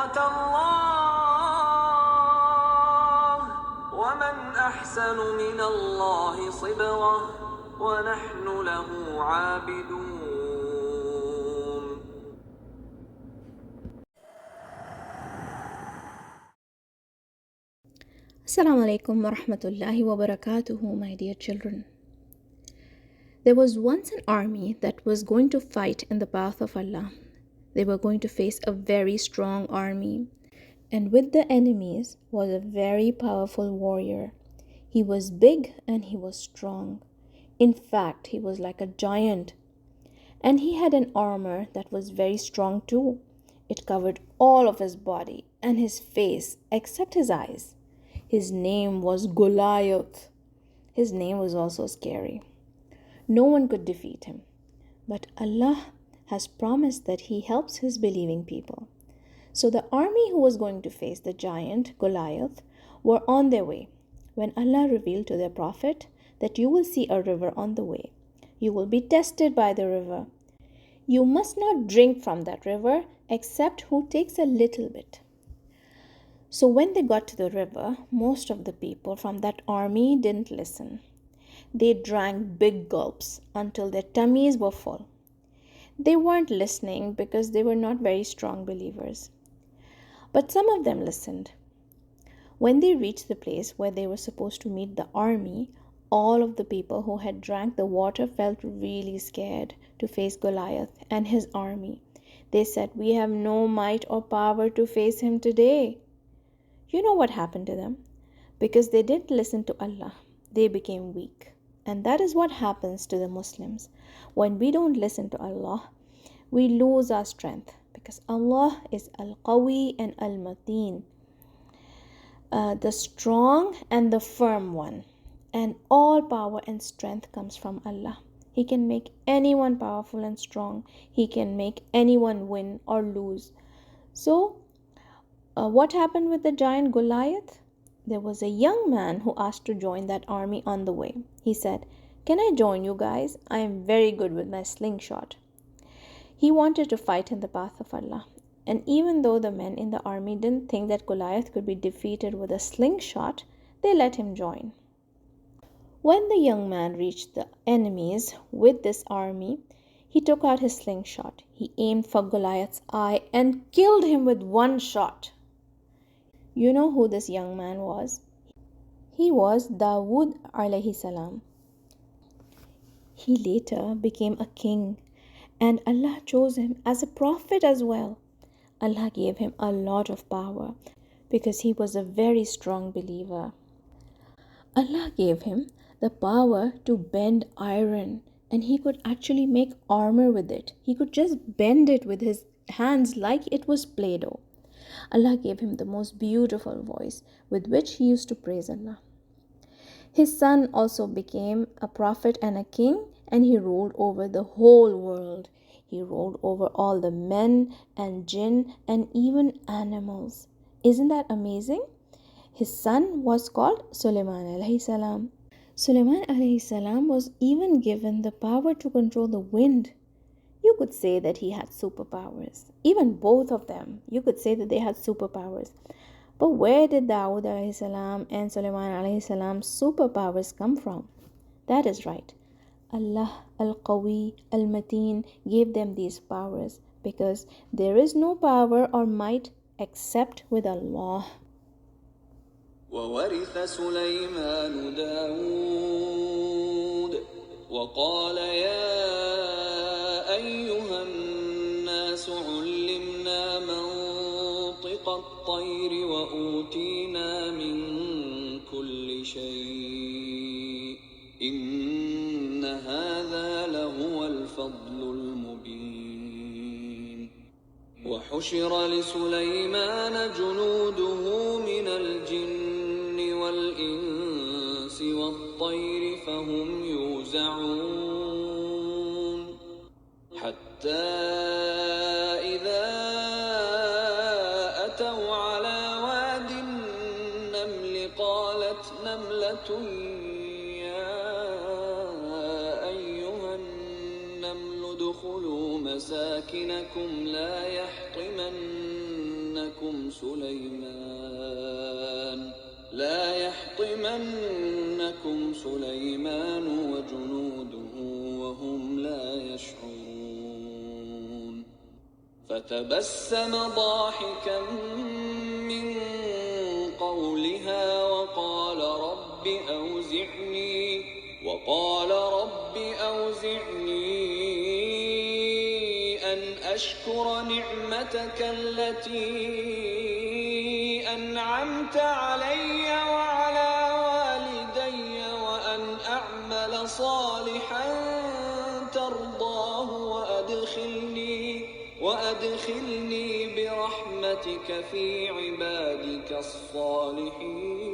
صبغة الله ومن أحسن من الله صبغة ونحن له عابدون. Assalamu alaikum wa rahmatullahi wa barakatuhu, my dear children. There was once an army that was going to fight in the path of Allah. They were going to face a very strong army. And with the enemies was a very powerful warrior. He was big and he was strong. In fact, he was like a giant. And he had an armor that was very strong too. It covered all of his body and his face except his eyes. His name was Goliath. His name was also scary. No one could defeat him. But Allah has promised that He helps His believing people. So the army who was going to face the giant Goliath were on their way when Allah revealed to their prophet that you will see a river on the way. You will be tested by the river. You must not drink from that river except who takes a little bit. So when they got to the river, most of the people from that army didn't listen. They drank big gulps until their tummies were full. They weren't listening because they were not very strong believers. But some of them listened. When they reached the place where they were supposed to meet the army, all of the people who had drank the water felt really scared to face Goliath and his army. They said, "We have no might or power to face him today." You know what happened to them? Because they didn't listen to Allah, they became weak. And that is what happens to the Muslims. When we don't listen to Allah, we lose our strength. Because Allah is Al Qawi and Al Matin, the strong and the firm one. And all power and strength comes from Allah. He can make anyone powerful and strong. He can make anyone win or lose. So, what happened with the giant Goliath? There was a young man who asked to join that army on the way. He said, "Can I join you guys? I am very good with my slingshot." He wanted to fight in the path of Allah. And even though the men in the army didn't think that Goliath could be defeated with a slingshot, they let him join. When the young man reached the enemies with this army, he took out his slingshot. He aimed for Goliath's eye and killed him with one shot. You know who this young man was? He was Dawood alayhi salam. He later became a king, and Allah chose him as a prophet as well. Allah gave him a lot of power because he was a very strong believer. Allah gave him the power to bend iron, and he could actually make armor with it. He could just bend it with his hands like it was Play-Doh. Allah gave him the most beautiful voice with which he used to praise Allah. His son also became a prophet and a king, and he ruled over the whole world. He ruled over all the men and jinn and even animals. Isn't that amazing? His son was called Sulaiman alayhi salam. Sulaiman alayhi salam was even given the power to control the wind. You could say that he had superpowers. Even both of them, you could say that they had superpowers. But where did Dawood alayhi salam and Sulaiman alayhi salam's superpowers come from? That is right. Allah Al-Qawi Al-Mateen gave them these powers because there is no power or might except with Allah. وورث سليمان داود وقال يا أيها الناس علمنا منطق الطير وأوتينا من كل شيء إن هذا لهو الفضل المبين. وحشر لسليمان جنوده من الجن والإنس والطير فهم يوزعون حتى إذا أتوا على واد النمل قالت نملة يا أيها النمل ادخلوا ادخلوا مساكنكم لا يحطمنكم سليمان وجنوده وهم لا يشعرون فتبسم ضاحكا من قولها وقال رب أوزعني أن أشكر نعمتك التي أنعمت علي وعلى والدي وأن أعمل صالحا ترضاه وأدخلني برحمتك في عبادك الصالحين.